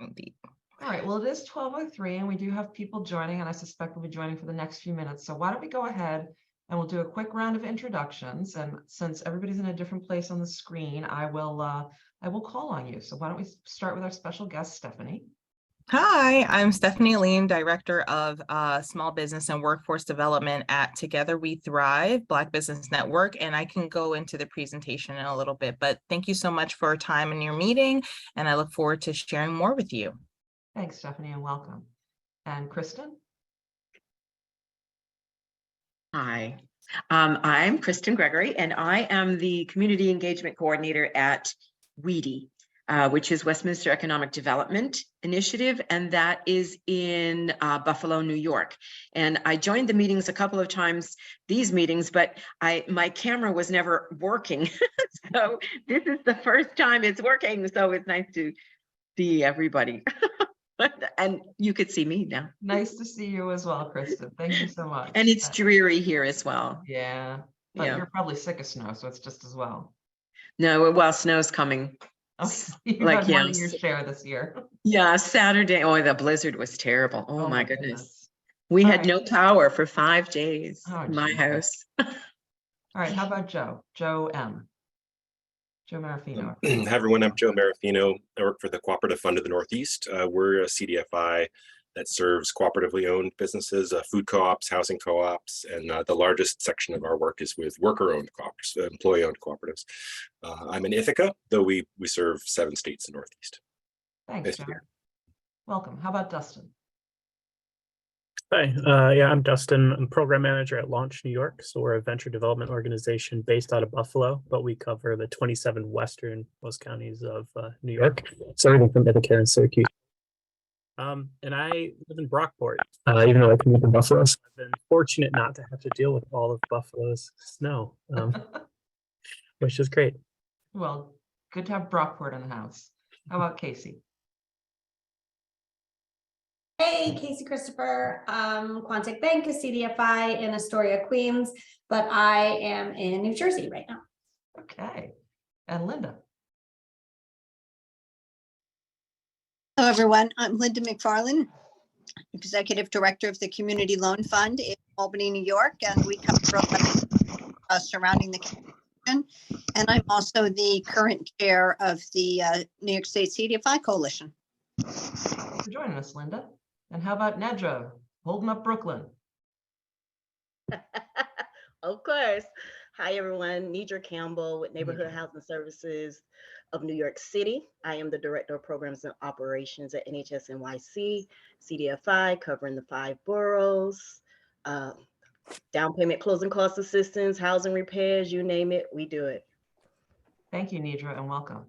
Indeed. All right, well, it is 12:03 and we do have people joining, and I suspect will be joining for the next few minutes. So why don't we go ahead and we'll do a quick round of introductions. And since everybody's in a different place on the screen, I will call on you. So why don't we start with our special guest, Stephanie? Hi, I'm Stephanie Lean, Director of Small Business and Workforce Development at Together We Thrive, Black Business Network, and I can go into the presentation in a little bit, but thank you so much for your time in your meeting, and I look forward to sharing more with you. Thanks, Stephanie, and welcome. And Kristen? Hi, I'm Kristen Gregory, and I am the Community Engagement Coordinator at WEDI, which is Westminster Economic Development Initiative, and that is in Buffalo, New York. And I joined the meetings a couple of times, these meetings, but my camera was never working. So this is the first time it's working, so it's nice to see everybody. And you could see me now. Nice to see you as well, Kristen. Thank you so much. And it's dreary here as well. Yeah, but Yeah. you're probably sick of snow, so it's just as well. No, well, snow's coming. Okay. You've Like, had more than yes. your share this year. Yeah, Saturday. Oh, the blizzard was terrible. Oh, my goodness. We All had right. no power for 5 days Oh, in my geez. house. All right, how about Joe? Joe M. Joe Marafino. Hi, everyone. I'm Joe Marafino. I work for the Cooperative Fund of the Northeast. We're a CDFI that serves cooperatively owned businesses, food co-ops, housing co-ops, and the largest section of our work is with worker-owned cooperatives, employee-owned cooperatives. I'm in Ithaca, though we serve 7 states in the Northeast. Thanks, Nice to Joe. be here. Welcome. How about Dustin? Hi, yeah, I'm Dustin. I'm program manager at Launch New York. So we're a venture development organization based out of Buffalo, but we cover the 27 westernmost counties of New York. So everything from Ithaca and Syracuse. And I live in Brockport, even though I commute to Buffalo. So I've been fortunate not to have to deal with all of Buffalo's snow, which is great. Well, good to have Brockport in the house. How about Casey? Hey, Casey Christopher, Quantic Bank is CDFI in Astoria, Queens, but I am in New Jersey right now. Okay. And Linda? Hello, everyone. I'm Linda McFarland, Executive Director of the Community Loan Fund in Albany, New York, and we cover surrounding the community. And I'm also the current chair of the New York State CDFI Coalition. Thanks for joining us, Linda. And how about Nedra, holding up Brooklyn? Of course. Hi, everyone. Nedra Campbell with Neighborhood Housing Services of New York City. I am the Director of Programs and Operations at NHS NYC CDFI, covering the 5 boroughs. Down payment, closing cost assistance, housing repairs, you name it, we do it. Thank you, Nedra, and welcome.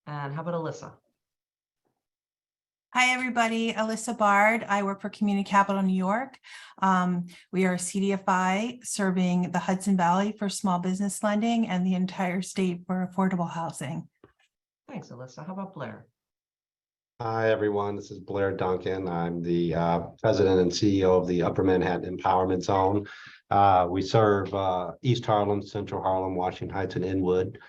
And how about Alyssa? Hi, everybody. Alyssa Bard. I work for Community Capital New York. We are a CDFI serving the Hudson Valley for small business lending and the entire state for affordable housing. Thanks, Alyssa. How about Blair? Hi, everyone. This is Blair Duncan. I'm the president and CEO of the Upper Manhattan Empowerment Zone. We serve East Harlem, Central Harlem, Washington Heights, and Inwood.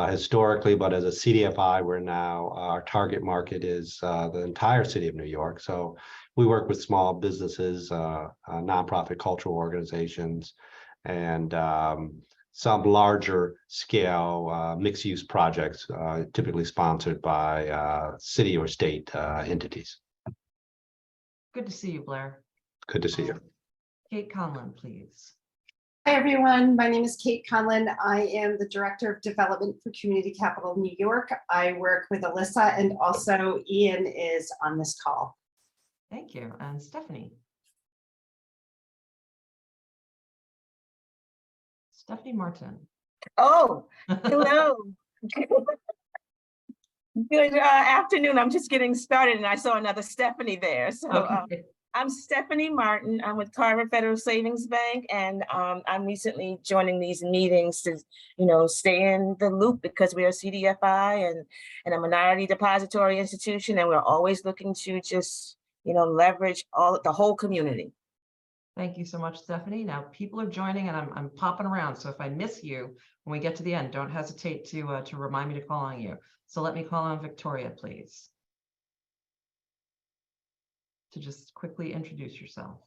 Historically, but as a CDFI, we're now, our target market is the entire city of New York. So we work with small businesses, nonprofit cultural organizations, and some larger scale mixed use projects, typically sponsored by city or state entities. Good to see you, Blair. Good to see you. Kate Conlon, please. Hi, everyone. My name is Kate Conlon. I am the Director of Development for Community Capital New York. I work with Alyssa, and also Ian is on this call. Thank you. And Stephanie? Stephanie Martin. Oh, hello. Good afternoon. I'm just getting started and I saw another Stephanie there. So Okay. I'm Stephanie Martin. I'm with Carver Federal Savings Bank, and I'm recently joining these meetings to, stay in the loop because we are CDFI and a minority depository institution, and we're always looking to just, leverage the whole community. Thank you so much, Stephanie. Now people are joining and I'm popping around. So if I miss you when we get to the end, don't hesitate to remind me to call on you. So let me call on Victoria, please. to just quickly introduce yourself.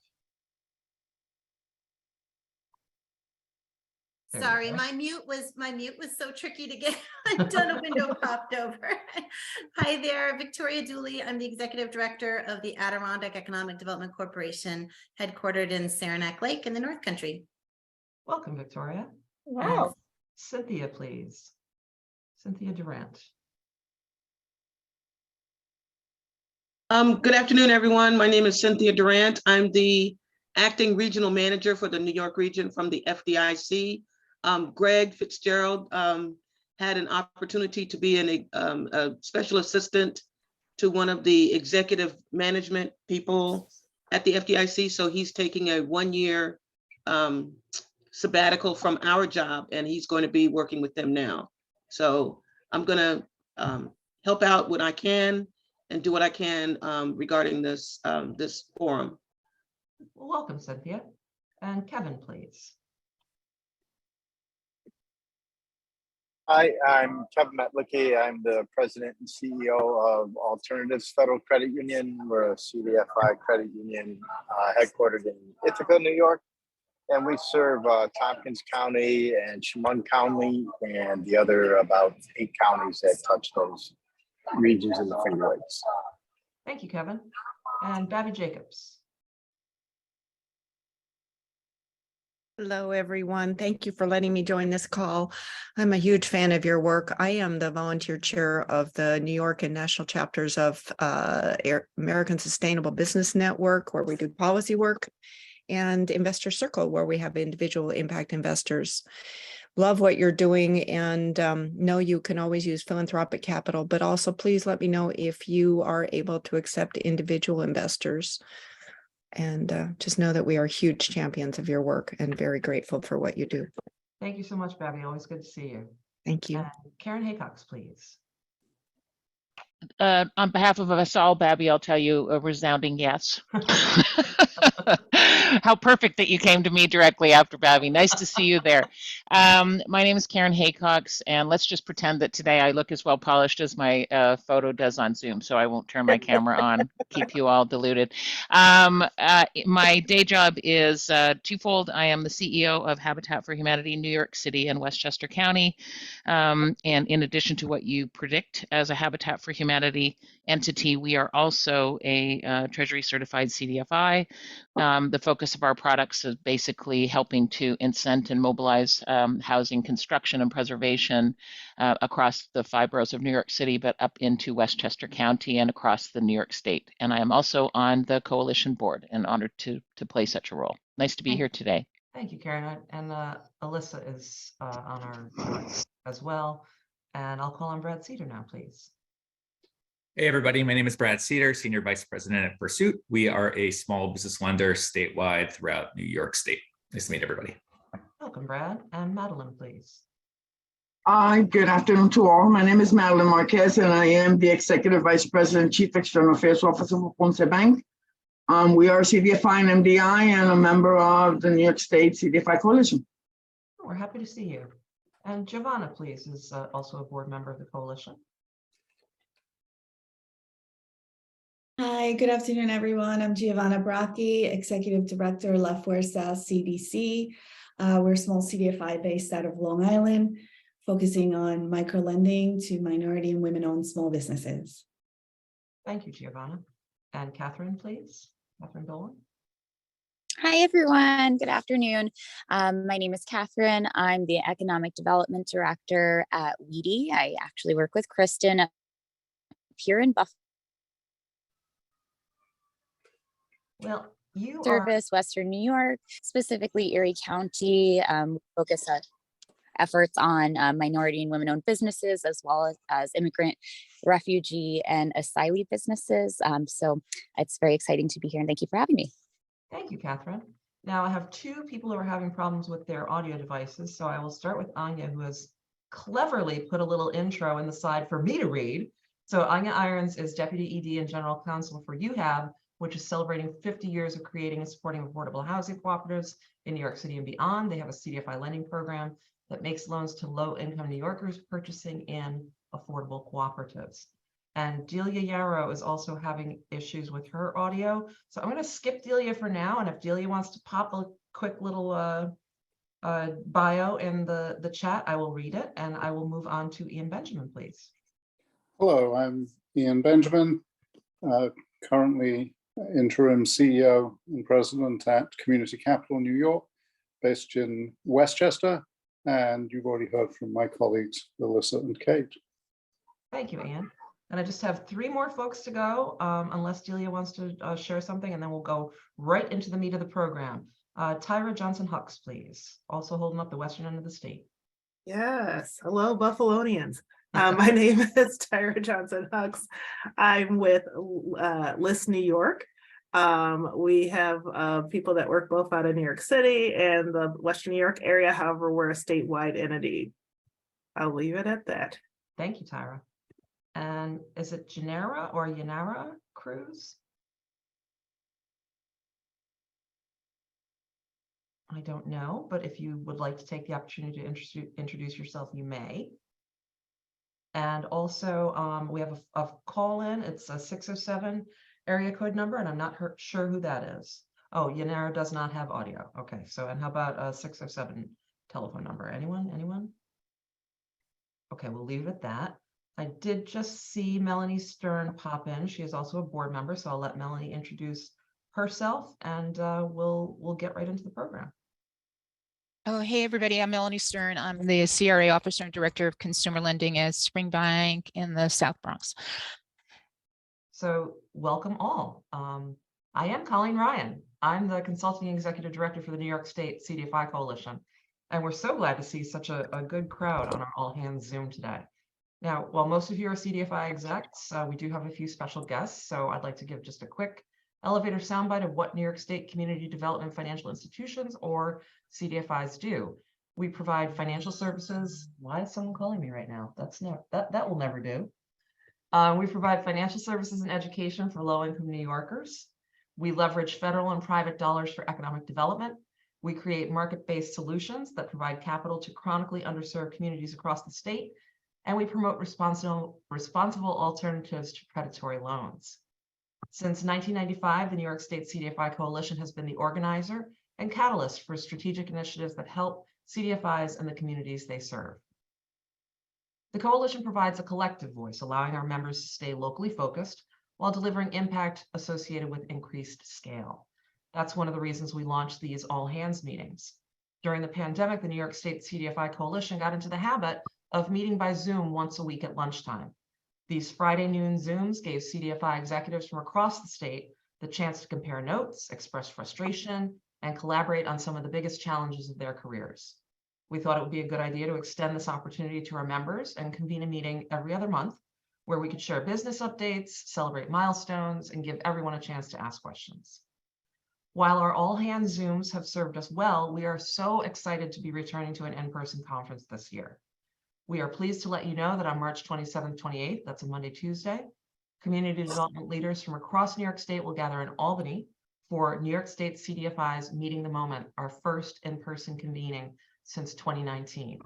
There you Sorry, go. my mute was so tricky to get undone. A window popped over. Hi there, Victoria Dooley. I'm the executive director of the Adirondack Economic Development Corporation, headquartered in Saranac Lake in the North Country. Welcome, Victoria. Wow. And Cynthia, please. Cynthia Durant. Good afternoon, everyone. My name is Cynthia Durant. I'm the acting regional manager for the New York region from the FDIC. Greg Fitzgerald had an opportunity to be a special assistant to one of the executive management people at the FDIC. So he's taking a 1-year sabbatical from our job, and he's going to be working with them now. So I'm going to help out when I can and do what I can regarding this this forum. Well, welcome, Cynthia. And Kevin, please. Hi, I'm Kevin Metlicky. I'm the president and CEO of Alternatives Federal Credit Union. We're a CDFI credit union headquartered in Ithaca, New York. And we serve Tompkins County and Chemung County and the other about 8 counties that touch those regions in the Finger Lakes. Thank you, Kevin. And Gabby Jacobs. Hello, everyone. Thank you for letting me join this call. I'm a huge fan of your work. I am the volunteer chair of the New York and national chapters of American Sustainable Business Network, where we do policy work, and Investor Circle, where we have individual impact investors. Love what you're doing, and know you can always use philanthropic capital, but also please let me know if you are able to accept individual investors. And just know that we are huge champions of your work and very grateful for what you do. Thank you so much, Gabby. Always good to see you. Thank you. And Karen Haycox, please. On behalf of us all, Babby, I'll tell you a resounding yes. How perfect that you came to me directly after Babby. Nice to see you there. My name is Karen Haycox, and let's just pretend that today I look as well polished as my photo does on Zoom, so I won't turn my camera on, keep you all deluded. My day job is twofold. I am the CEO of Habitat for Humanity, New York City and Westchester County. And in addition to what you predict as a Habitat for Humanity entity, we are also a Treasury certified CDFI. The focus of our products is basically helping to incent and mobilize housing construction and preservation across the 5 boroughs of New York City, but up into Westchester County and across the New York State. And I am also on the coalition board and honored to play such a role. Nice to be here today. Thank you, Karen. And Alyssa is on our board as well. And I'll call on Brad Cedar now, please. Hey, everybody. My name is Brad Cedar, Senior Vice President at Pursuit. We are a small business lender statewide throughout New York State. Nice to meet everybody. Welcome, Brad. And Madeline, please. Hi, good afternoon to all. My name is Madeline Marquez, and I am the Executive Vice President, Chief External Affairs Officer for Ponce Bank. We are CDFI and MDI and a member of the New York State CDFI Coalition. We're happy to see you. And Giovanna, please, is also a board member of the coalition. Hi, good afternoon, everyone. I'm Giovanna Bracchi, Executive Director, La Fuerza CDC. We're a small CDFI based out of Long Island, focusing on micro-lending to minority and women-owned small businesses. Thank you, Giovanna. And Catherine, please. Catherine Dolan. Hi, everyone. Good afternoon. My name is Catherine. I'm the Economic Development Director at Weedy. I actually work with Kristen here in Buffalo. Well, you service Western New York, specifically Erie County. Focus on efforts on minority and women-owned businesses, as well as immigrant, refugee, and asylee businesses. So it's very exciting to be here, and thank you for having me. Thank you, Catherine. Now I have 2 people who are having problems with their audio devices, so I will start with Anya, who has cleverly put a little intro in the side for me to read. So Anya Irons is Deputy ED and General Counsel for UHAB, which is celebrating 50 years of creating and supporting affordable housing cooperatives in New York City and beyond. They have a CDFI lending program that makes loans to low-income New Yorkers purchasing in affordable cooperatives. And Delia Yarrow is also having issues with her audio. So I'm going to skip Delia for now. And if Delia wants to pop a quick little bio in the chat, I will read it, and I will move on to Ian Benjamin, please. Hello, I'm Ian Benjamin, currently interim CEO and president at Community Capital New York, based in Westchester. And you've already heard from my colleagues, Alyssa and Kate. Thank you, Ian. And I just have 3 more folks to go, unless Delia wants to share something, and then we'll go right into the meat of the program. Tyra Johnson-Hucks, please. Also holding up the western end of the state. Yes. Hello, Buffalonians. My name is Tyra Johnson-Hucks. I'm with LIST New York. We have people that work both out of New York City and the Western New York area. However, we're a statewide entity. I'll leave it at that. Thank you, Tyra. And is it Janara or Yanara Cruz? I don't know, but if you would like to take the opportunity to introduce yourself, you may. And also, we have a call in. It's a 607 area code number, and I'm not sure who that is. Oh, Yanara does not have audio. Okay, so and how about a 607 telephone number? Anyone? Okay, we'll leave it at that. I did just see Melanie Stern pop in. She is also a board member, so I'll let Melanie introduce herself, and we'll get right into the program. Oh, hey, everybody. I'm Melanie Stern. I'm the CRA Officer and Director of Consumer Lending at Spring Bank in the South Bronx. So welcome all. I am Colleen Ryan. I'm the Consulting Executive Director for the New York State CDFI Coalition. And we're so glad to see such a good crowd on our all hands Zoom today. Now, while most of you are CDFI execs, we do have a few special guests. So I'd like to give just a quick elevator soundbite of what New York State Community Development Financial Institutions, or CDFIs, do. We provide financial services. Why is someone calling me right now? That will never do. We provide financial services and education for low-income New Yorkers. We leverage federal and private dollars for economic development. We create market-based solutions that provide capital to chronically underserved communities across the state. And we promote responsible alternatives to predatory loans. Since 1995, the New York State CDFI Coalition has been the organizer and catalyst for strategic initiatives that help CDFIs and the communities they serve. The coalition provides a collective voice, allowing our members to stay locally focused while delivering impact associated with increased scale. That's one of the reasons we launched these all hands meetings. During the pandemic, the New York State CDFI Coalition got into the habit of meeting by Zoom once a week at lunchtime. These Friday noon Zooms gave CDFI executives from across the state the chance to compare notes, express frustration, and collaborate on some of the biggest challenges of their careers. We thought it would be a good idea to extend this opportunity to our members and convene a meeting every other month where we could share business updates, celebrate milestones, and give everyone a chance to ask questions. While our all hands Zooms have served us well, we are so excited to be returning to an in-person conference this year. We are pleased to let you know that on March 27th, 28th, that's a Monday, Tuesday, community development leaders from across New York State will gather in Albany for New York State CDFIs Meeting the Moment, our first in-person convening since 2019.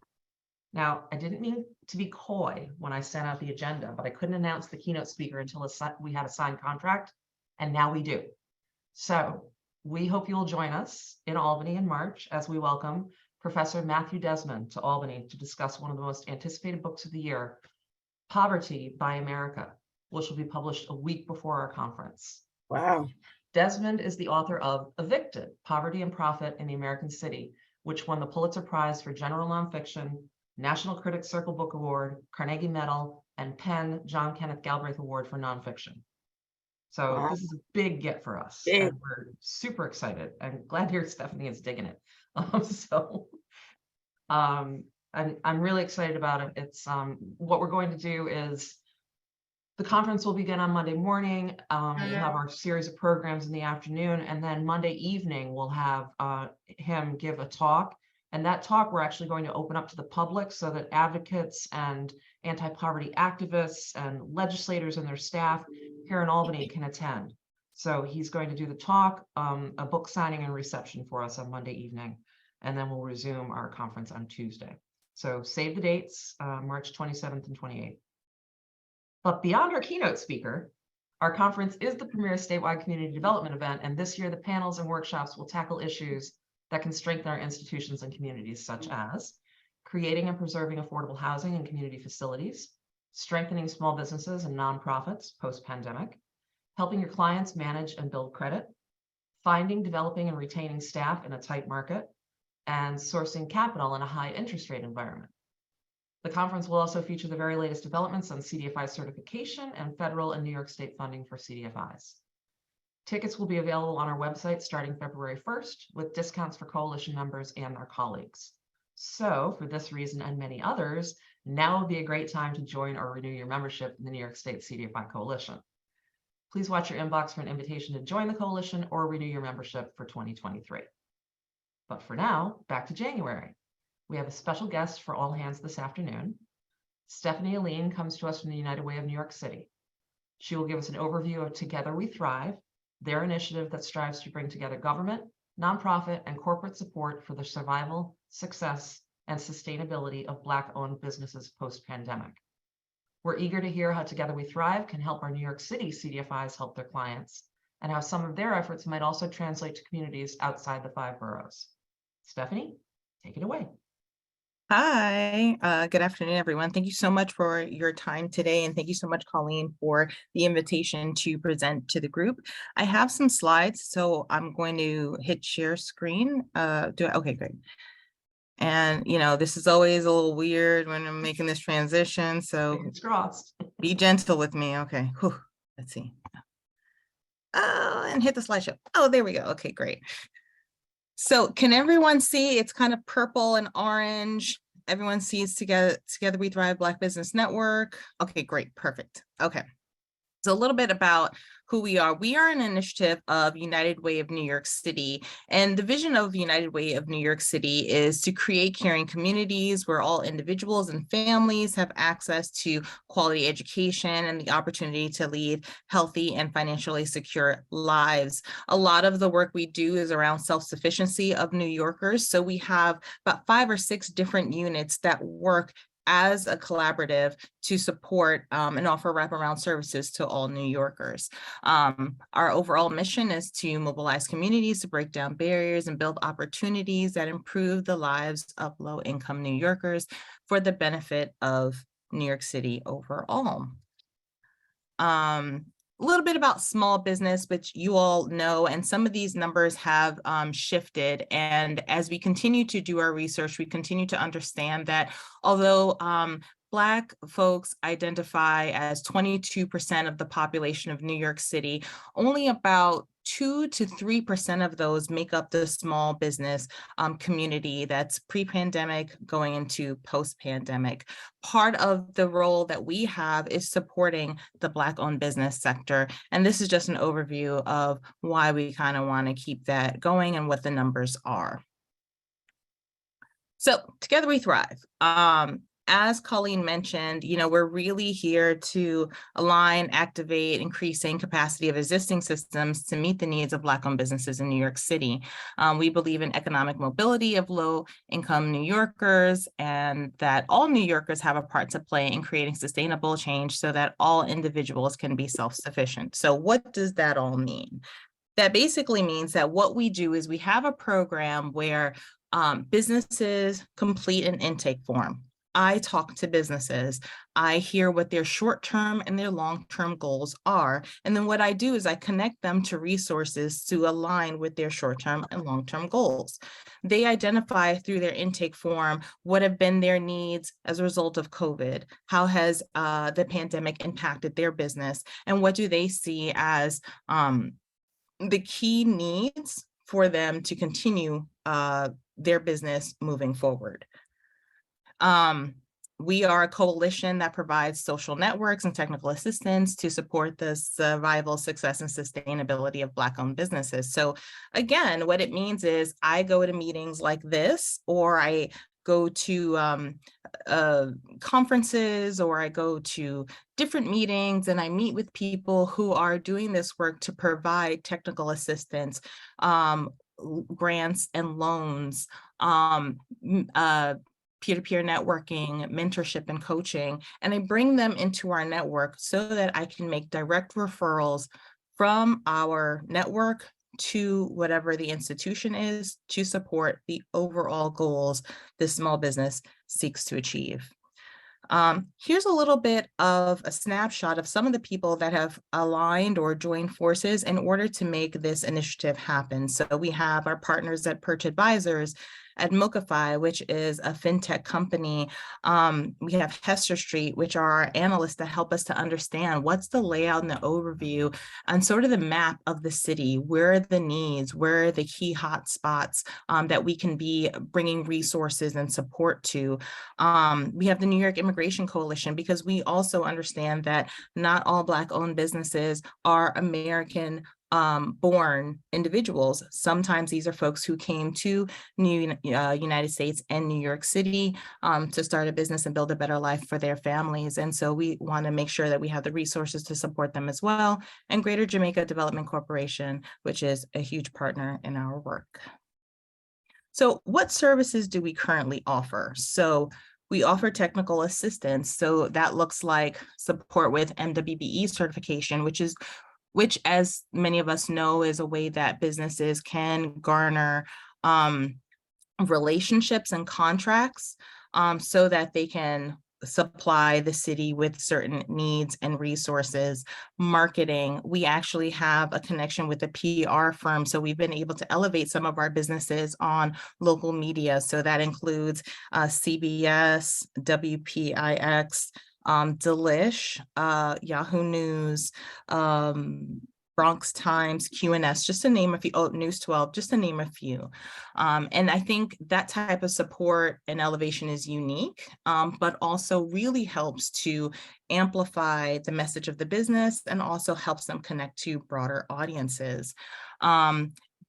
Now, I didn't mean to be coy when I sent out the agenda, but I couldn't announce the keynote speaker until we had a signed contract, and now we do. So we hope you'll join us in Albany in March as we welcome Professor Matthew Desmond to Albany to discuss one of the most anticipated books of the year, Poverty by America, which will be published a week before our conference. Wow. Desmond is the author of Evicted, Poverty and Profit in the American City, which won the Pulitzer Prize for General Nonfiction, National Critics Circle Book Award, Carnegie Medal, and Penn John Kenneth Galbraith Award for Nonfiction. So Wow. this is a big get for us. Big. And we're super excited and glad to hear Stephanie is digging it. I'm really excited about it. It's what we're going to do is the conference will begin on Monday morning. We'll have our series of programs in the afternoon, and then Monday evening we'll have him give a talk. And that talk we're actually going to open up to the public so that advocates and anti-poverty activists and legislators and their staff here in Albany can attend. So he's going to do the talk, a book signing and reception for us on Monday evening, and then we'll resume our conference on Tuesday. So save the dates, March 27th and 28th. But beyond our keynote speaker, our conference is the premier statewide community development event, and this year the panels and workshops will tackle issues that can strengthen our institutions and communities, such as creating and preserving affordable housing and community facilities, strengthening small businesses and nonprofits post-pandemic, helping your clients manage and build credit, finding, developing, and retaining staff in a tight market, and sourcing capital in a high interest rate environment. The conference will also feature the very latest developments on CDFI certification and federal and New York State funding for CDFIs. Tickets will be available on our website starting February 1st with discounts for coalition members and their colleagues. So for this reason and many others, now would be a great time to join or renew your membership in the New York State CDFI Coalition. Please watch your inbox for an invitation to join the coalition or renew your membership for 2023. But for now, back to January. We have a special guest for all hands this afternoon. Stephanie Aline comes to us from the United Way of New York City. She will give us an overview of Together We Thrive, their initiative that strives to bring together government, nonprofit, and corporate support for the survival, success, and sustainability of Black-owned businesses post-pandemic. We're eager to hear how Together We Thrive can help our New York City CDFIs help their clients, and how some of their efforts might also translate to communities outside the 5 boroughs. Stephanie, take it away. Hi, good afternoon, everyone. Thank you so much for your time today. And thank you so much, Colleen, for the invitation to present to the group. I have some slides, so I'm going to hit share screen. Okay, great. And, you know, this is always a little weird when I'm making this transition. So it's crossed. Be gentle with me. Okay, whew. Let's see. Oh, and hit the slideshow. Oh, there we go. Okay, great. So can everyone see? It's kind of purple and orange. Everyone sees Together We Thrive Black Business Network. Okay, great, perfect. Okay. So a little bit about who we are. We are an initiative of United Way of New York City. And the vision of United Way of New York City is to create caring communities where all individuals and families have access to quality education and the opportunity to lead healthy and financially secure lives. A lot of the work we do is around self-sufficiency of New Yorkers. So we have about 5 or 6 different units that work as a collaborative to support and offer wraparound services to all New Yorkers. Our overall mission is to mobilize communities to break down barriers and build opportunities that improve the lives of low-income New Yorkers for the benefit of New York City overall. A little bit about small business, which you all know, and some of these numbers have shifted. And as we continue to do our research, we continue to understand that although Black folks identify as 22% of the population of New York City, only about 2 to 3% of those make up the small business community that's pre-pandemic going into post-pandemic. Part of the role that we have is supporting the Black-owned business sector. And this is just an overview of why we kind of want to keep that going and what the numbers are. So Together We Thrive. As Colleen mentioned, you know, we're really here to align, activate, increasing capacity of existing systems to meet the needs of Black-owned businesses in New York City. We believe in economic mobility of low-income New Yorkers, and that all New Yorkers have a part to play in creating sustainable change so that all individuals can be self-sufficient. So what does that all mean? That basically means that what we do is we have a program where businesses complete an intake form. I talk to businesses. I hear what their short-term and their long-term goals are. And then what I do is I connect them to resources to align with their short-term and long-term goals. They identify through their intake form what have been their needs as a result of COVID. How has the pandemic impacted their business? And what do they see as the key needs for them to continue their business moving forward? We are a coalition that provides social networks and technical assistance to support the survival, success, and sustainability of Black-owned businesses. So again, what it means is I go to meetings like this, or I go to conferences, or I go to different meetings, and I meet with people who are doing this work to provide technical assistance, grants and loans, peer-to-peer networking, mentorship, and coaching, and I bring them into our network so that I can make direct referrals from our network to whatever the institution is to support the overall goals this small business seeks to achieve. Here's a little bit of a snapshot of some of the people that have aligned or joined forces in order to make this initiative happen. So we have our partners at Perch Advisors, at Mochify, which is a fintech company. We have Hester Street, which are our analysts that help us to understand what's the layout and the overview and sort of the map of the city. Where are the needs? Where are the key hot spots that we can be bringing resources and support to? We have the New York Immigration Coalition, because we also understand that not all Black-owned businesses are American born individuals. Sometimes these are folks who came to United States and New York City to start a business and build a better life for their families. And so we want to make sure that we have the resources to support them as well. And Greater Jamaica Development Corporation, which is a huge partner in our work. So what services do we currently offer? So we offer technical assistance. So that looks like support with MWBE certification, which, as many of us know, is a way that businesses can garner relationships and contracts so that they can supply the city with certain needs and resources. Marketing, we actually have a connection with a PR firm, so we've been able to elevate some of our businesses on local media. So that includes CBS, WPIX, Delish, Yahoo News, Bronx Times, QNS, just to name a few, News 12, just to name a few. And I think that type of support and elevation is unique, but also really helps to amplify the message of the business and also helps them connect to broader audiences.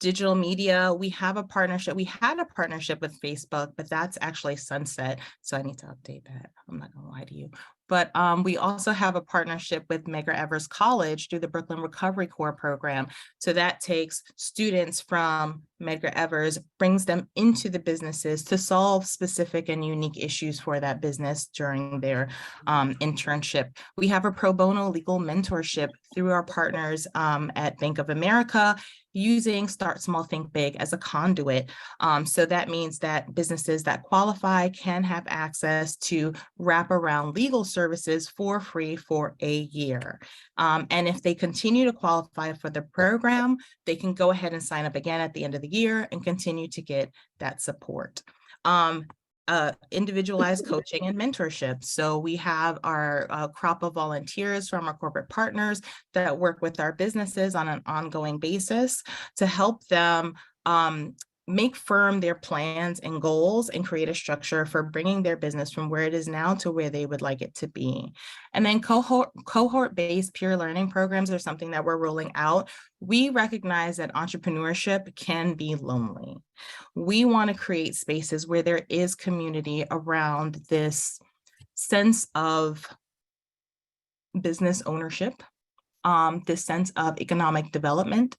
Digital media, we have a partnership. We had a partnership with Facebook, but that's actually sunset. So I need to update that. I'm not gonna lie to you. But we also have a partnership with Medgar Evers College through the Brooklyn Recovery Corps program. So that takes students from Medgar Evers, brings them into the businesses to solve specific and unique issues for that business during their internship. We have a pro bono legal mentorship through our partners at Bank of America, using Start Small, Think Big as a conduit. So that means that businesses that qualify can have access to wraparound legal services for free for a year. And if they continue to qualify for the program, they can go ahead and sign up again at the end of the year and continue to get that support. Individualized coaching and mentorship. So we have our crop of volunteers from our corporate partners that work with our businesses on an ongoing basis to help them make firm their plans and goals and create a structure for bringing their business from where it is now to where they would like it to be. And then cohort-based peer learning programs are something that we're rolling out. We recognize that entrepreneurship can be lonely. We want to create spaces where there is community around this sense of business ownership, this sense of economic development,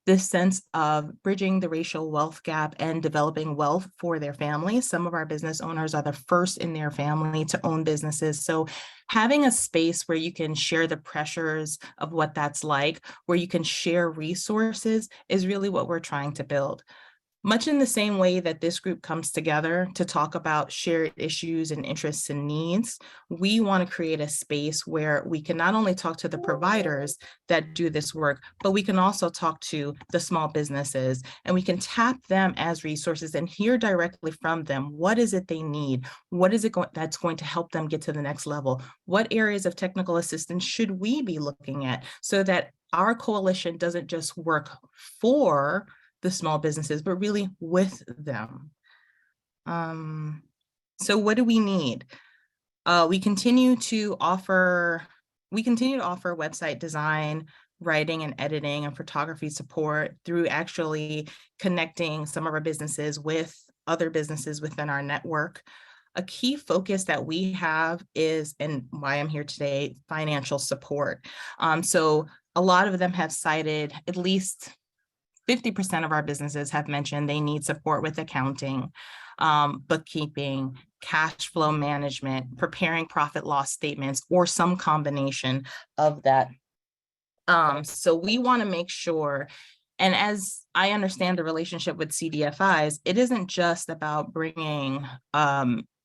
this sense of bridging the racial wealth gap and developing wealth for their families. Some of our business owners are the first in their family to own businesses. So having a space where you can share the pressures of what that's like, where you can share resources, is really what we're trying to build. Much in the same way that this group comes together to talk about shared issues and interests and needs, we want to create a space where we can not only talk to the providers that do this work, but we can also talk to the small businesses, and we can tap them as resources and hear directly from them. What is it they need? What is it that's going to help them get to the next level? What areas of technical assistance should we be looking at so that our coalition doesn't just work for the small businesses, but really with them? So what do we need? We continue to offer website design, writing and editing and photography support through actually connecting some of our businesses with other businesses within our network. A key focus that we have is, and why I'm here today, financial support. So a lot of them have cited at least 50% of our businesses have mentioned they need support with accounting, bookkeeping, cash flow management, preparing profit loss statements, or some combination of that. So we want to make sure, and as I understand the relationship with CDFIs, it isn't just about bringing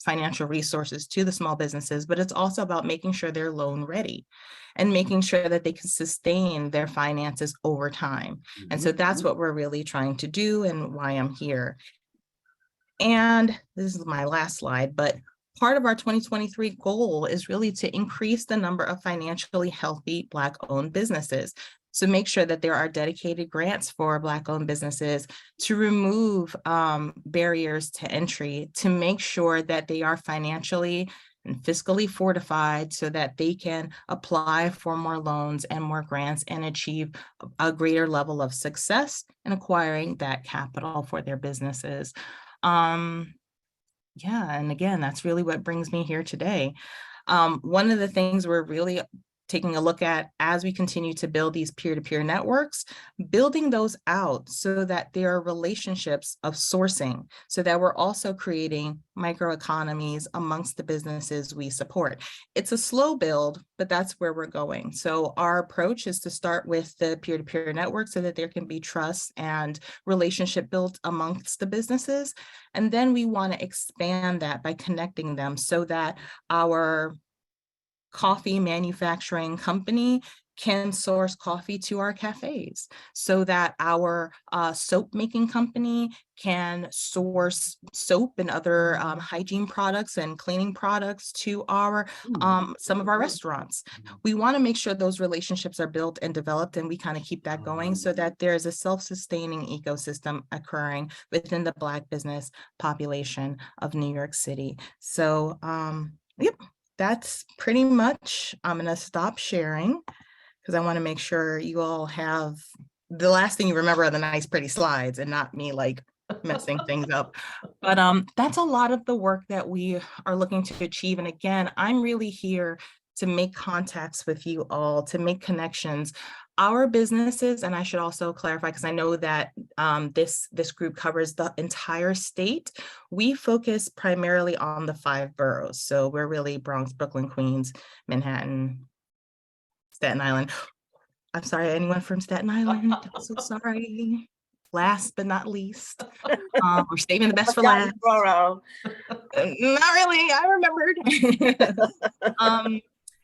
financial resources to the small businesses, but it's also about making sure they're loan ready and making sure that they can sustain their finances over time. And so that's what we're really trying to do and why I'm here. And this is my last slide, but part of our 2023 goal is really to increase the number of financially healthy Black-owned businesses. So make sure that there are dedicated grants for Black-owned businesses, to remove barriers to entry, to make sure that they are financially and fiscally fortified so that they can apply for more loans and more grants and achieve a greater level of success in acquiring that capital for their businesses. Yeah, and again, that's really what brings me here today. One of the things we're really taking a look at as we continue to build these peer-to-peer networks, building those out so that there are relationships of sourcing, so that we're also creating microeconomies amongst the businesses we support. It's a slow build, but that's where we're going. So our approach is to start with the peer-to-peer network so that there can be trust and relationship built amongst the businesses. And then we want to expand that by connecting them so that our coffee manufacturing company can source coffee to our cafes, so that our soap making company can source soap and other hygiene products and cleaning products to our some of our restaurants. We want to make sure those relationships are built and developed, and we kind of keep that going so that there's a self-sustaining ecosystem occurring within the Black business population of New York City. So yep, that's pretty much, I'm going to stop sharing because I want to make sure you all have, the last thing you remember are the nice, pretty slides and not me like messing things up. But that's a lot of the work that we are looking to achieve. And again, I'm really here to make contacts with you all, to make connections. Our businesses, and I should also clarify, because I know that this group covers the entire state, we focus primarily on the 5 boroughs. So we're really Bronx, Brooklyn, Queens, Manhattan, Staten Island. I'm sorry, anyone from Staten Island? I'm so sorry. Last but not least, we're saving the best for last. Not really, I remembered.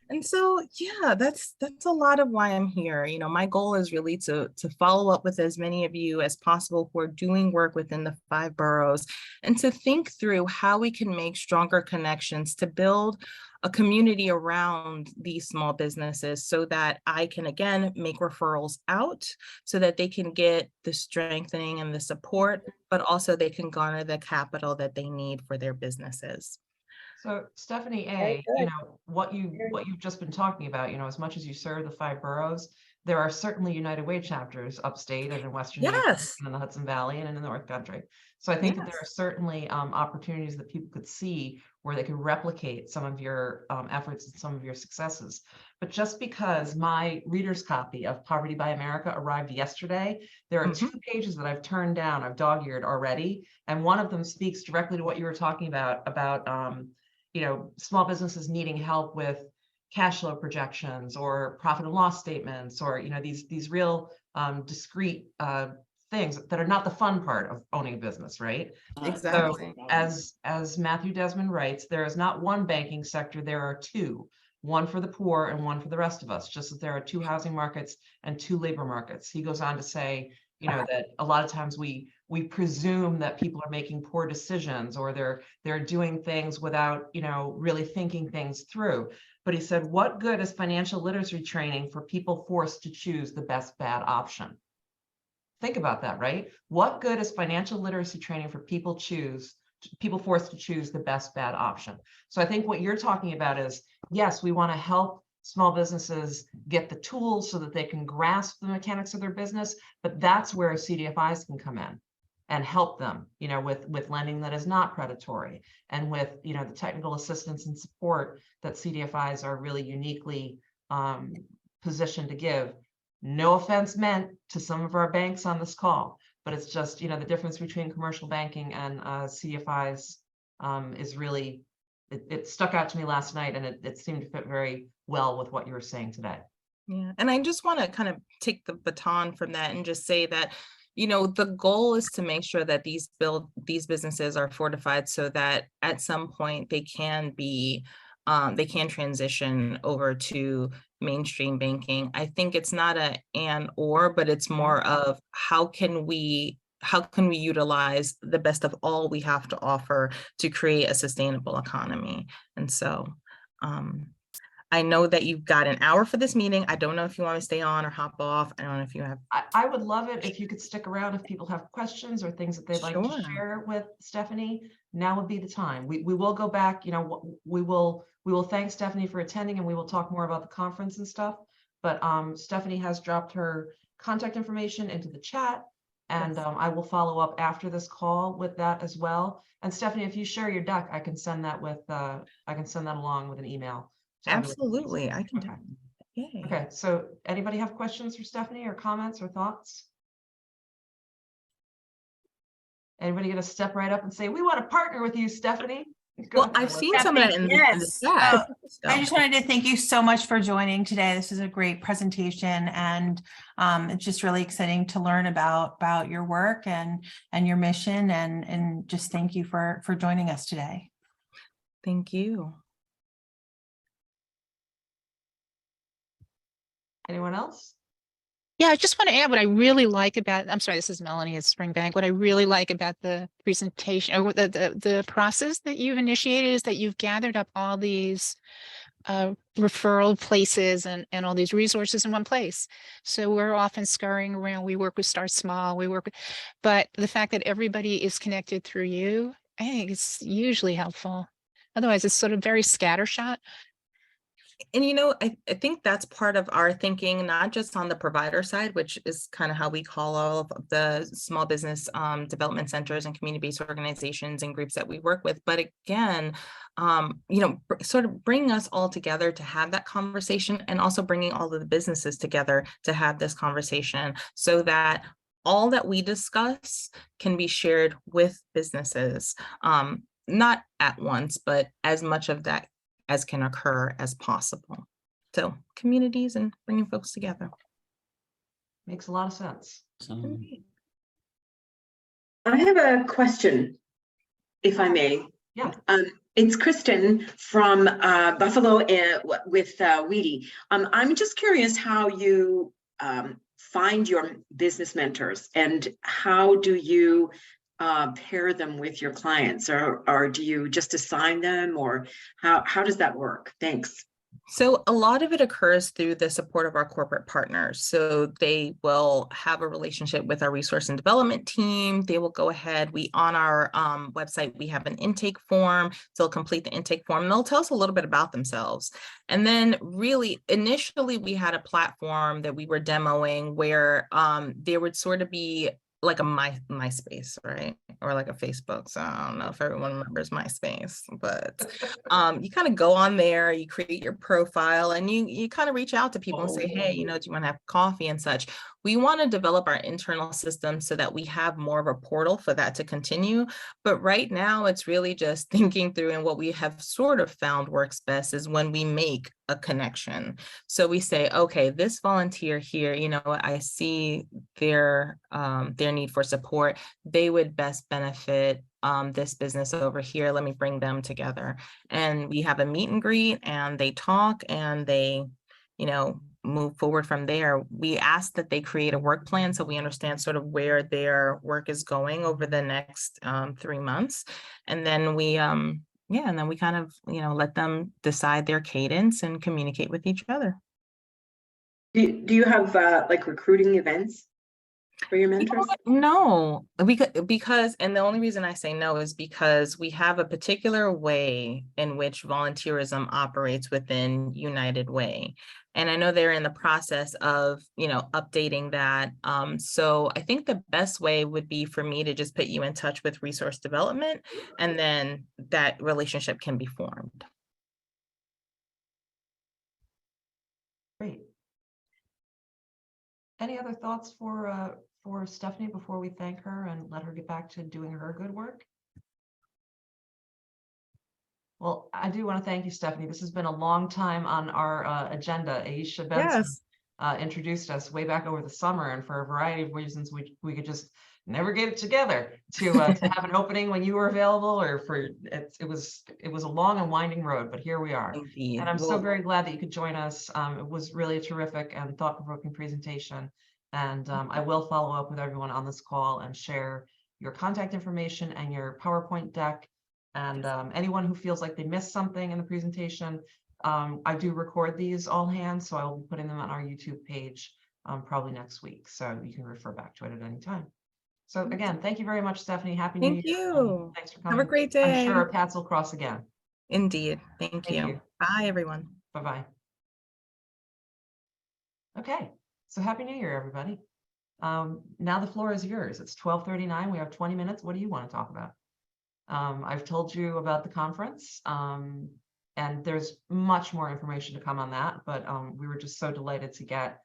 And so, yeah, that's a lot of why I'm here. You know, my goal is really to follow up with as many of you as possible who are doing work within the 5 boroughs, and to think through how we can make stronger connections to build a community around these small businesses so that I can, again, make referrals out so that they can get the strengthening and the support, but also they can garner the capital that they need for their businesses. So Stephanie Very A, good. what you've just been talking about, as much as you serve the 5 boroughs, there are certainly United Way chapters upstate and in Western New York and in the Hudson Valley and in the North Country. So I think that there are certainly opportunities that people could see where they could replicate some of your efforts and some of your successes. But just because my reader's copy of Poverty by America arrived yesterday, there are 2 pages that I've turned down, I've dog-eared already. And one of them speaks directly to what you were talking about small businesses needing help with cash flow projections or profit and loss statements, or these real discrete things that are not the fun part of owning a business, right? Exactly. So as Matthew Desmond writes, there is not one banking sector, there are 2, one for the poor and one for the rest of us, just as there are 2 housing markets and 2 labor markets. He goes on to say, that a lot of times we presume that people are making poor decisions, or they're doing things without, really thinking things through. But he said, what good is financial literacy training for people forced to choose the best bad option? Think about that, right? What good is financial literacy training for people forced to choose the best bad option? So I think what you're talking about is, yes, we want to help small businesses get the tools so that they can grasp the mechanics of their business, but that's where CDFIs can come in and help them, with lending that is not predatory, and with, the technical assistance and support that CDFIs are really uniquely positioned to give. No offense meant to some of our banks on this call, but it's just, the difference between commercial banking and CDFIs is really, it stuck out to me last night, and it seemed to fit very well with what you were saying today. Yeah, and I just want to kind of take the baton from that and just say that, the goal is to make sure that these businesses are fortified so that at some point they can transition over to mainstream banking. I think it's not a and or, but it's more of how can we utilize the best of all we have to offer to create a sustainable economy. And so I know that you've got an hour for this meeting. I don't know if you want to stay on or hop off. I don't know if you have. I would love it if you could stick around if people have questions or things that they'd like to share with Stephanie. Now would be the time. We will go back, we will thank Stephanie for attending, and we will talk more about the conference and stuff. But Stephanie has dropped her contact information into the chat, and I will follow up after this call with that as well. And Stephanie, if you share your deck, I can send that along with an email. Absolutely, I can. Okay. Yay. Okay, so anybody have questions for Stephanie or comments or thoughts? Anybody gonna step right up and say, we want to partner with you, Stephanie? Well, I've seen some of that in the chat. I just wanted to thank you so much for joining today. This is a great presentation, and it's just really exciting to learn about your work and your mission, and just thank you for joining us today. Thank you. Anyone else? Yeah, I just want to add what I really like about, I'm sorry, this is Melanie at Springbank. What I really like about the presentation, or the process that you've initiated, is that you've gathered up all these referral places and all these resources in one place. So we're often scurrying around. We work with Start Small, but the fact that everybody is connected through you, I think it's usually helpful. Otherwise, it's sort of very scattershot. And I think that's part of our thinking, not just on the provider side, which is kind of how we call all of the small business development centers and community-based organizations and groups that we work with, but again, sort of bring us all together to have that conversation, and also bringing all of the businesses together to have this conversation, so that all that we discuss can be shared with businesses, not at once, but as much of that as can occur as possible. So communities and bringing folks together. Makes a lot of sense. I have a question, if I may. Yeah. It's Kristen from Buffalo with Weedy. I'm just curious how you find your business mentors, and how do you pair them with your clients, or do you just assign them, or how does that work? Thanks. So a lot of it occurs through the support of our corporate partners. So they will have a relationship with our resource and development team. They will go ahead. On our website, we have an intake form. So they'll complete the intake form, and they'll tell us a little bit about themselves. And then really, initially, we had a platform that we were demoing where there would sort of be like a MySpace, right? Or like a Facebook. So I don't know if everyone remembers MySpace, but you kind of go on there, you create your profile, and you kind of reach out to people and say, hey, do you want to have coffee and such? We want to develop our internal system so that we have more of a portal for that to continue. But right now, it's really just thinking through, and what we have sort of found works best is when we make a connection. So we say, okay, this volunteer here, I see their need for support. They would best benefit this business over here. Let me bring them together. And we have a meet and greet, and they talk, and they, move forward from there. We ask that they create a work plan so we understand sort of where their work is going over the next 3 months. And then we and then we kind of, let them decide their cadence and communicate with each other. Do you have like recruiting events for your mentors? No, because, and the only reason I say no is because we have a particular way in which volunteerism operates within United Way. And I know they're in the process of, updating that. So I think the best way would be for me to just put you in touch with resource development, and then that relationship can be formed. Great. Any other thoughts for Stephanie before we thank her and let her get back to doing her good work? Well, I do want to thank you, Stephanie. This has been a long time on our agenda. Aisha Benson introduced us way back over the summer, and for a variety of reasons, we could just never get it together to have an opening when you were available, or for it was a long and winding road, but here we are. Indeed. And I'm so very glad that you could join us. It was really a terrific and thought-provoking presentation. And I will follow up with everyone on this call and share your contact information and your PowerPoint deck. And anyone who feels like they missed something in the presentation, I do record these all hands, so I will be putting them on our YouTube page probably next week. So you can refer back to it at any time. So again, thank you very much, Stephanie. Happy New Year. Thank you. Thanks for coming. Have a great day. I'm sure our paths will cross again. Indeed. Thank you. Bye, everyone. Bye-bye. Okay, so Happy New Year, everybody. Now the floor is yours. It's 12:39. We have 20 minutes. What do you want to talk about? I've told you about the conference, and there's much more information to come on that, but we were just so delighted to get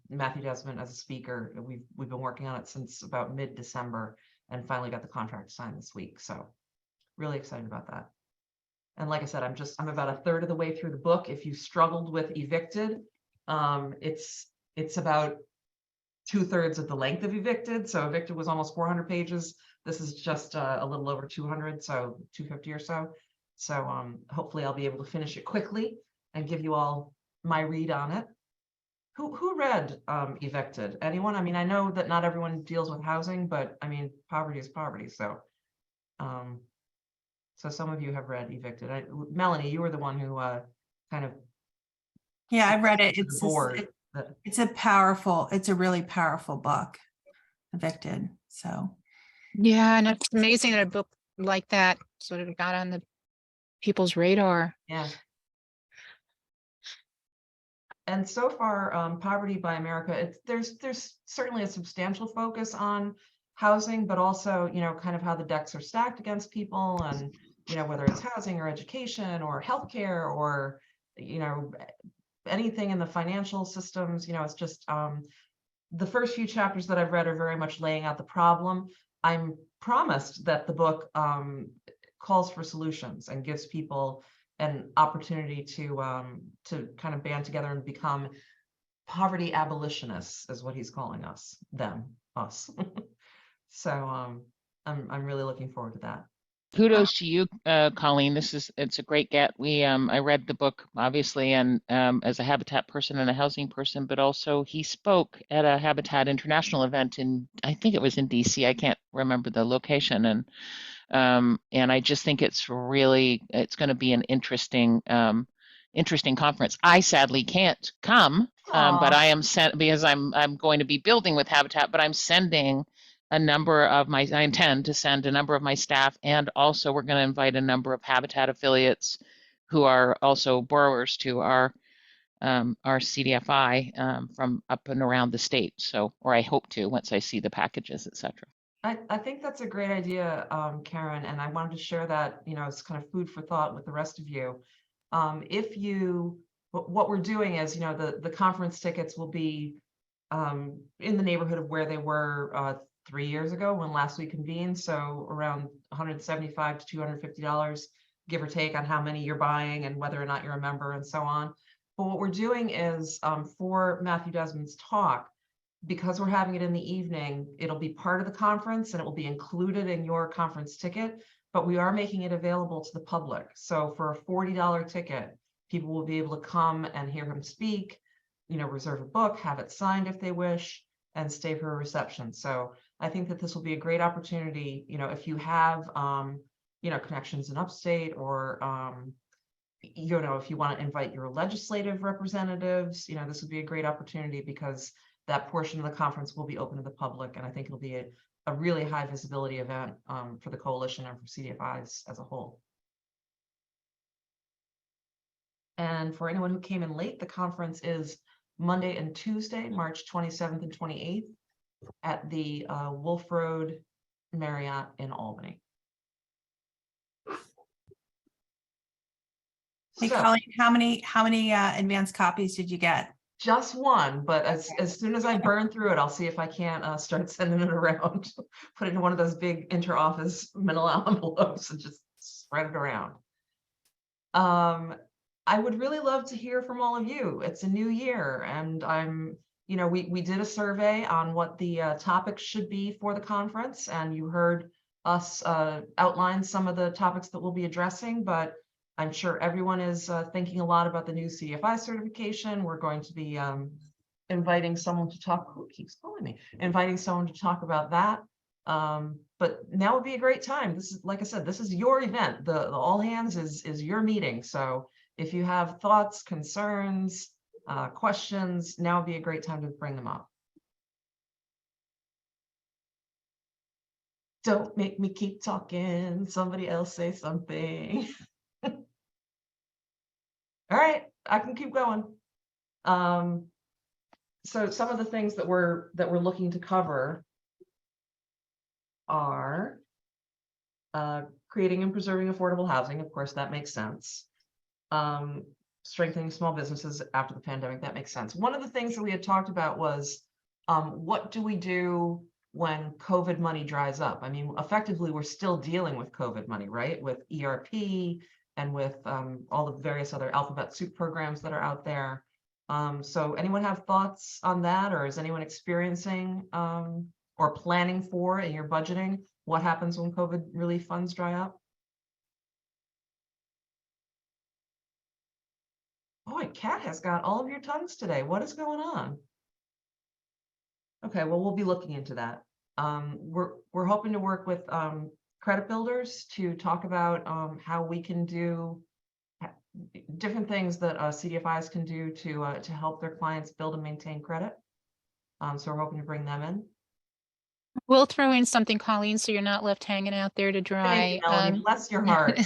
Matthew Desmond as a speaker. We've been working on it since about mid-December and finally got the contract signed this week. So really excited about that. And like I said, I'm about a third of the way through the book. If you struggled with Evicted, it's about 2/3 of the length of Evicted. So Evicted was almost 400 pages. This is just a little over 200, so 250 or so. So hopefully I'll be able to finish it quickly and give you all my read on it. Who read Evicted? Anyone? I mean, I know that not everyone deals with housing, but I mean, poverty is poverty. So, so some of you have read Evicted. Melanie, you were the one who kind of. Yeah, I read it. It's it's a really powerful book, Evicted. So. Yeah, and it's amazing that a book like that sort of got on the people's radar. Yeah. And so far, Poverty by America, there's certainly a substantial focus on housing, but also, kind of how the decks are stacked against people, and whether it's housing or education or healthcare or anything in the financial systems. It's just the first few chapters that I've read are very much laying out the problem. I'm promised that the book calls for solutions and gives people an opportunity to kind of band together and become poverty abolitionists, is what he's calling us, us. So I'm really looking forward to that. Kudos to you, Colleen. It's a great get. I read the book, obviously, and as a Habitat person and a housing person, but also he spoke at a Habitat International event I think it was in DC. I can't remember the location, and I just think it's going to be an interesting conference. I sadly can't come, but I am sent because I'm going to be building with Habitat, but I'm sending I intend to send a number of my staff, and also we're going to invite a number of Habitat affiliates who are also borrowers to our CDFI from up and around the state. So, or I hope to, once I see the packages, et cetera. I think that's a great idea, Karen, and I wanted to share that, as kind of food for thought with the rest of you. What we're doing is, the conference tickets will be in the neighborhood of where they were 3 years ago when last we convened, so around $175 to $250, give or take, on how many you're buying and whether or not you're a member and so on. But what we're doing is for Matthew Desmond's talk, because we're having it in the evening, it'll be part of the conference and it will be included in your conference ticket, but we are making it available to the public. So for a $40 ticket, people will be able to come and hear him speak, reserve a book, have it signed if they wish, and stay for a reception. So I think that this will be a great opportunity, if you have, connections in upstate, or, if you want to invite your legislative representatives, this would be a great opportunity, because that portion of the conference will be open to the public. And I think it'll be a really high visibility event for the coalition and for CDFIs as a whole. And for anyone who came in late, the conference is Monday and Tuesday, March 27th and 28th at the Wolf Road Marriott in Albany. Hey, Colleen, how many advance copies did you get? just one, but as soon as I burn through it, I'll see if I can't start sending it around. Put it in one of those big inter-office manila envelopes and just spread it around. I would really love to hear from all of you. It's a new year, and we did a survey on what the topics should be for the conference, and you heard us outline some of the topics that we'll be addressing, but I'm sure everyone is thinking a lot about the new CDFI certification. We're going to be inviting someone to talk, who keeps calling me, inviting someone to talk about that. But now would be a great time. This is, like I said, this is your event. The all hands is your meeting. So if you have thoughts, concerns, questions, now would be a great time to bring them up. Don't make me keep talking. Somebody else say something. All right, I can keep going. So some of the things that we're looking to cover are creating and preserving affordable housing. Of course, that makes sense. Strengthening small businesses after the pandemic. That makes sense. One of the things that we had talked about was what do we do when COVID money dries up? I mean, effectively, we're still dealing with COVID money, right? With ERP and with all the various other alphabet soup programs that are out there. So anyone have thoughts on that, or is anyone experiencing or planning for in your budgeting what happens when COVID relief funds dry up? Boy, Kat has got all of your tongues today. What is going on? Okay, well, we'll be looking into that. We're hoping to work with credit builders to talk about how we can do different things that CDFIs can do to help their clients build and maintain credit. So we're hoping to bring them in. We'll throw in something, Colleen, so you're not left hanging out there to dry. Thank you, Melanie. Bless your heart.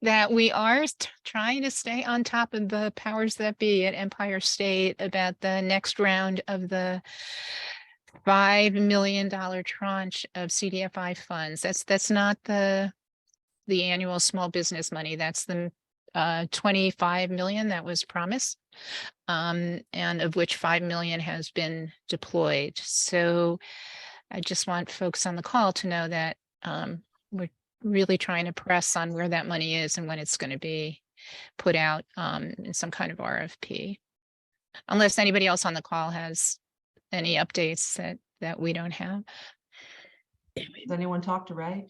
That we are trying to stay on top of the powers that be at Empire State about the next round of the $5 million tranche of CDFI funds. That's not the annual small business money. That's the 25 million that was promised, and of which 5 million has been deployed. So I just want folks on the call to know that we're really trying to press on where that money is and when it's going to be put out in some kind of RFP. Unless anybody else on the call has any updates that we don't have. Does anyone talk to Ray?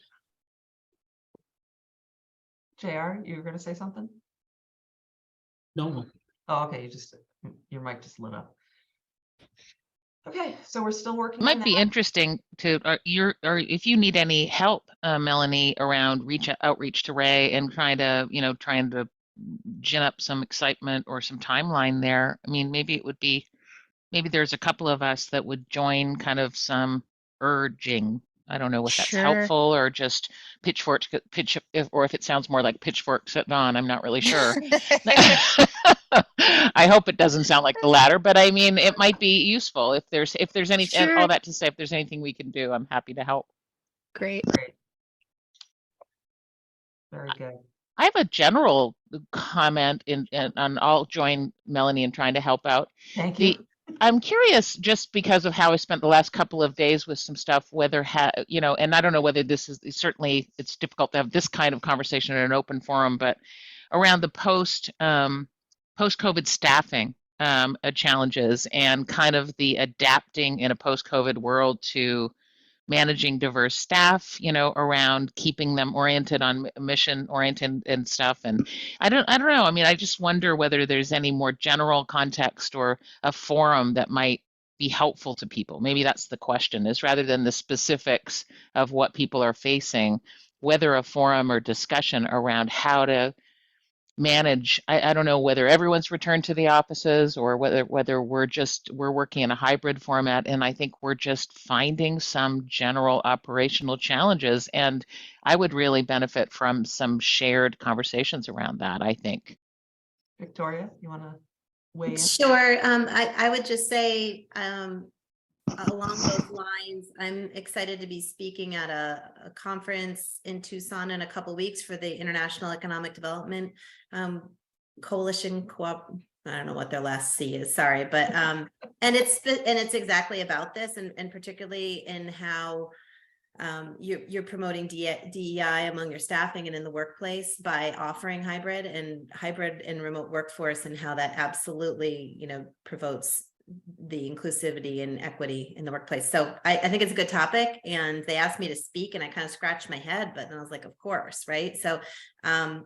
JR, you were going to say something? No. Oh, okay. Your mic just lit up. Okay, so we're still working. It might be interesting to or if you need any help, Melanie, around outreach to Ray and trying to gin up some excitement or some timeline there. I mean, maybe there's a couple of us that would join kind of some urging. I don't know if that's helpful or just pitch, or if it sounds more like pitchforks at dawn. I'm not really sure. I hope it doesn't sound like the latter, but I mean, it might be useful if there's anything, all that to say, if there's anything we can do, I'm happy to help. Great. Very good. I have a general comment and I'll join Melanie in trying to help out. Thank you. I'm curious, just because of how I spent the last couple of days with some stuff, whether, and I don't know whether this is, certainly it's difficult to have this kind of conversation in an open forum, but around the post-COVID staffing challenges and kind of the adapting in a post-COVID world to managing diverse staff, around keeping them oriented on mission oriented and stuff. And I don't know. I mean, I just wonder whether there's any more general context or a forum that might be helpful to people. Maybe that's the question, is rather than the specifics of what people are facing, whether a forum or discussion around how to manage. I don't know whether everyone's returned to the offices or whether we're working in a hybrid format, and I think we're just finding some general operational challenges, and I would really benefit from some shared conversations around that, I think. Victoria, you want to weigh in? Sure. I would just say along those lines, I'm excited to be speaking at a conference in Tucson in a couple of weeks for the International Economic Development Coalition I don't know what their last C is, sorry, but and it's exactly about this, and particularly in how you're promoting DEI among your staffing and in the workplace by offering hybrid and remote workforce, and how that absolutely, you know, promotes the inclusivity and equity in the workplace. So I think it's a good topic, and they asked me to speak and I kind of scratched my head, but then I was like, of course, right? So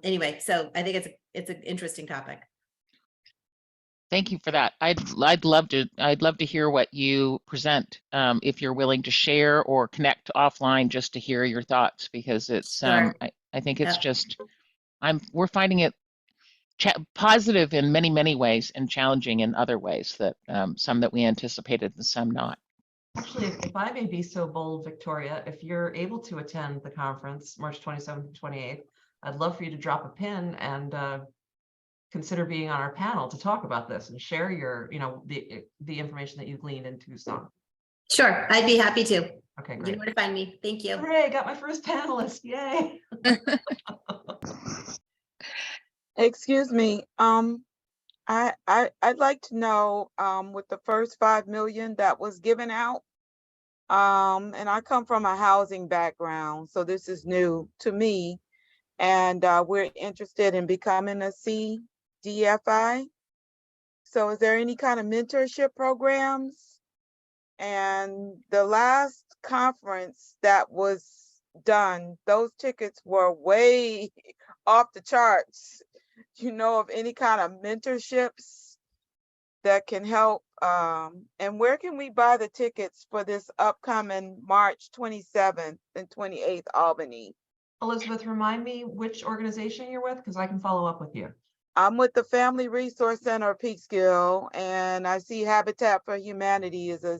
anyway, so I think it's an interesting topic. Thank you for that. I'd love to hear what you present, if you're willing to share or connect offline just to hear your thoughts, because it's Sure. I think it's just we're finding it positive in many ways and challenging in other ways, that some that we anticipated and some not. Actually, if I may be so bold, Victoria, if you're able to attend the conference March 27th and 28th, I'd love for you to drop a pin and consider being on our panel to talk about this and share your, you know, the information that you gleaned in Tucson. Sure, I'd be happy to. Okay, You great. know where to find me. Thank you. Hooray, got my first panelist. Yay. Excuse me. I'd like to know, with the first 5 million that was given out, and I come from a housing background, so this is new to me, and we're interested in becoming a CDFI. So is there any kind of mentorship programs? And the last conference that was done, those tickets were way off the charts. Do you know of any kind of mentorships that can help? And where can we buy the tickets for this upcoming March 27th and 28th Albany? Elizabeth, remind me which organization you're with, because I can follow up with you. I'm with the Family Resource Center of Peekskill, and I see Habitat for Humanity is a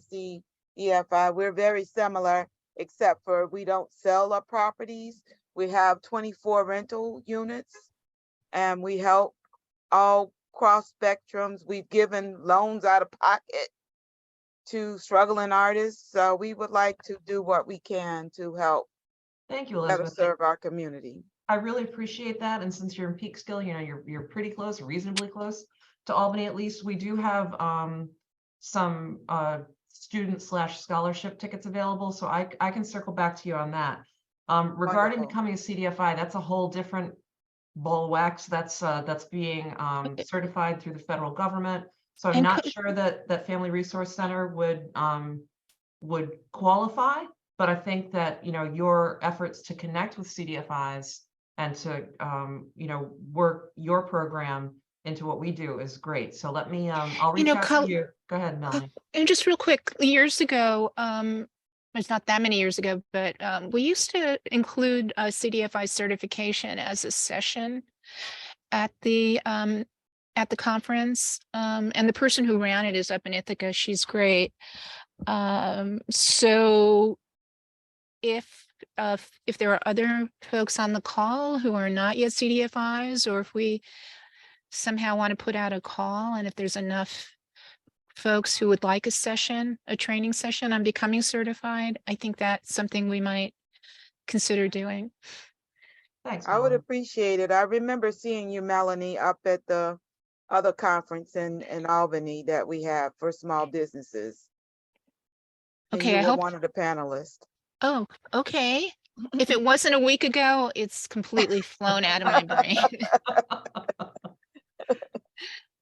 CDFI. We're very similar, except for we don't sell our properties. We have 24 rental units, and we help all cross spectrums. We've given loans out of pocket to struggling artists. So we would like to do what we can to help. Thank you, better Elizabeth. serve our community. I really appreciate that. And since you're in Peekskill, you know, you're pretty close, reasonably close to Albany, at least. We do have some student/scholarship tickets available. So I can circle back to you on that. Regarding Wonderful. becoming a CDFI, that's a whole different ball of wax. That's being certified through the federal government. So I'm not sure that Family Resource Center would qualify, but I think that, you know, your efforts to connect with CDFIs and to, you know, work your program into what we do is great. So let me, I'll reach out to you. Go ahead, Melanie. And just real quick, years ago, it's not that many years ago, but we used to include a CDFI certification as a session at the conference. And the person who ran it is up in Ithaca. She's great. So if there are other folks on the call who are not yet CDFIs, or if we somehow want to put out a call, and if there's enough folks who would like a session, a training session on becoming certified, I think that's something we might consider doing. Thanks. I would appreciate it. I remember seeing you, Melanie, up at the other conference in Albany that we have for small businesses. And Okay, you I were hope. one of the panelists. Oh, okay. If it wasn't a week ago, it's completely flown out of my brain.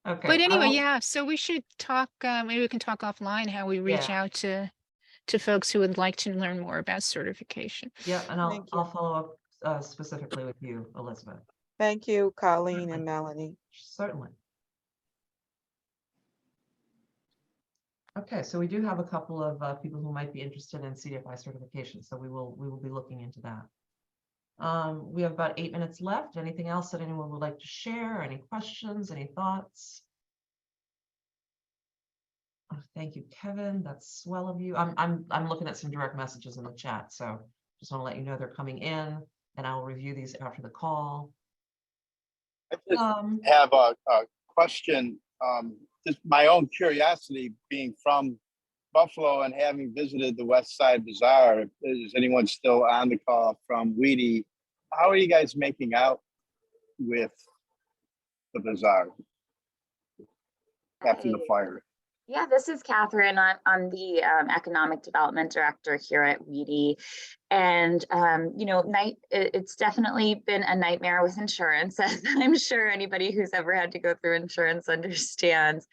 Okay. But anyway, yeah, so we should talk, maybe we can talk offline how we reach Yeah. out to folks who would like to learn more about certification. Yeah, and I'll follow up specifically with you, Elizabeth. Thank you, Colleen and Melanie. Certainly. Okay, so we do have a couple of people who might be interested in CDFI certification, so we will be looking into that. We have about 8 minutes left. Anything else that anyone would like to share? Any questions? Any thoughts? Oh, thank you, Kevin. That's swell of you. I'm looking at some direct messages in the chat, so just want to let you know they're coming in, and I'll review these after the call. I just have a question. Just my own curiosity, being from Buffalo and having visited the West Side Bazaar. Is anyone still on the call from Weedy? How are you guys making out with the bazaar? after the Hey. fire. Yeah, this is Catherine. I'm the Economic Development Director here at Weedy. And, you know, it's definitely been a nightmare with insurance, as I'm sure anybody who's ever had to go through insurance understands.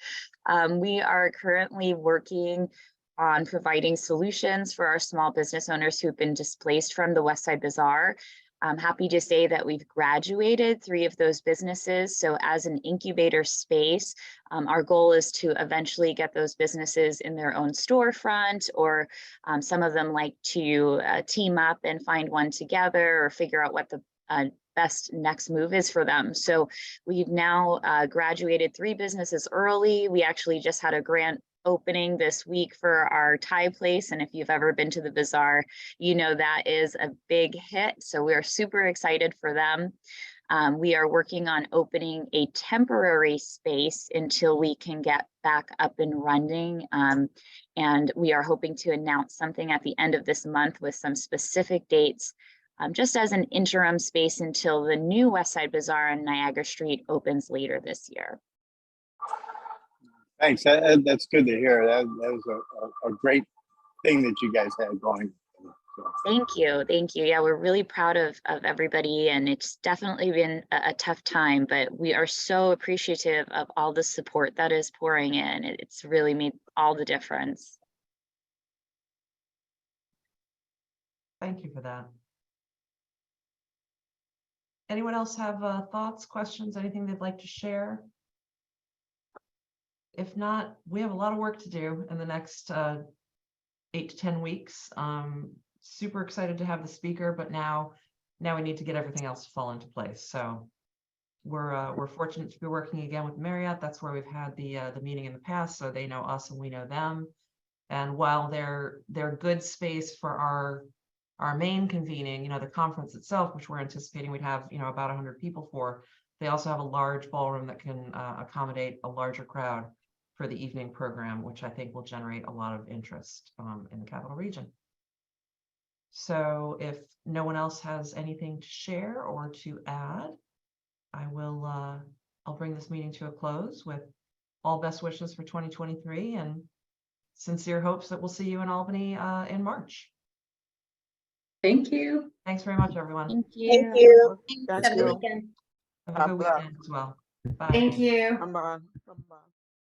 We are currently working on providing solutions for our small business owners who've been displaced from the West Side Bazaar. I'm happy to say that we've graduated 3 of those businesses. So as an incubator space, our goal is to eventually get those businesses in their own storefront, or some of them like to team up and find one together or figure out what the best next move is for them. So we've now graduated 3 businesses early. We actually just had a grand opening this week for our Thai place. And if you've ever been to the bazaar, you know that is a big hit. So we're super excited for them. We are working on opening a temporary space until we can get back up and running. And we are hoping to announce something at the end of this month with some specific dates, just as an interim space until the new West Side Bazaar on Niagara Street opens later this year. Thanks. That's good to hear. That was a great thing that you guys had going. So. Thank you. Thank you. Yeah, we're really proud of everybody, and it's definitely been a tough time, but we are so appreciative of all the support that is pouring in. It's really made all the difference. Thank you for that. Anyone else have thoughts, questions, anything they'd like to share? If not, we have a lot of work to do in the next 8 to 10 weeks. Super excited to have the speaker, but now we need to get everything else to fall into place. So we're fortunate to be working again with Marriott. That's where we've had the meeting in the past, so they know us and we know them. And while they're good space for our main convening, you know, the conference itself, which we're anticipating we'd have, you know, about 100 people for, they also have a large ballroom that can accommodate a larger crowd for the evening program, which I think will generate a lot of interest in the Capital Region. So if no one else has anything to share or to add, I'll bring this meeting to a close with all best wishes for 2023 and sincere hopes that we'll see you in Albany in March. Thank you. Thanks very much, everyone. Thank you. Thank you. Have a good weekend as well. Bye. Thank you. Bye-bye. Bye-bye.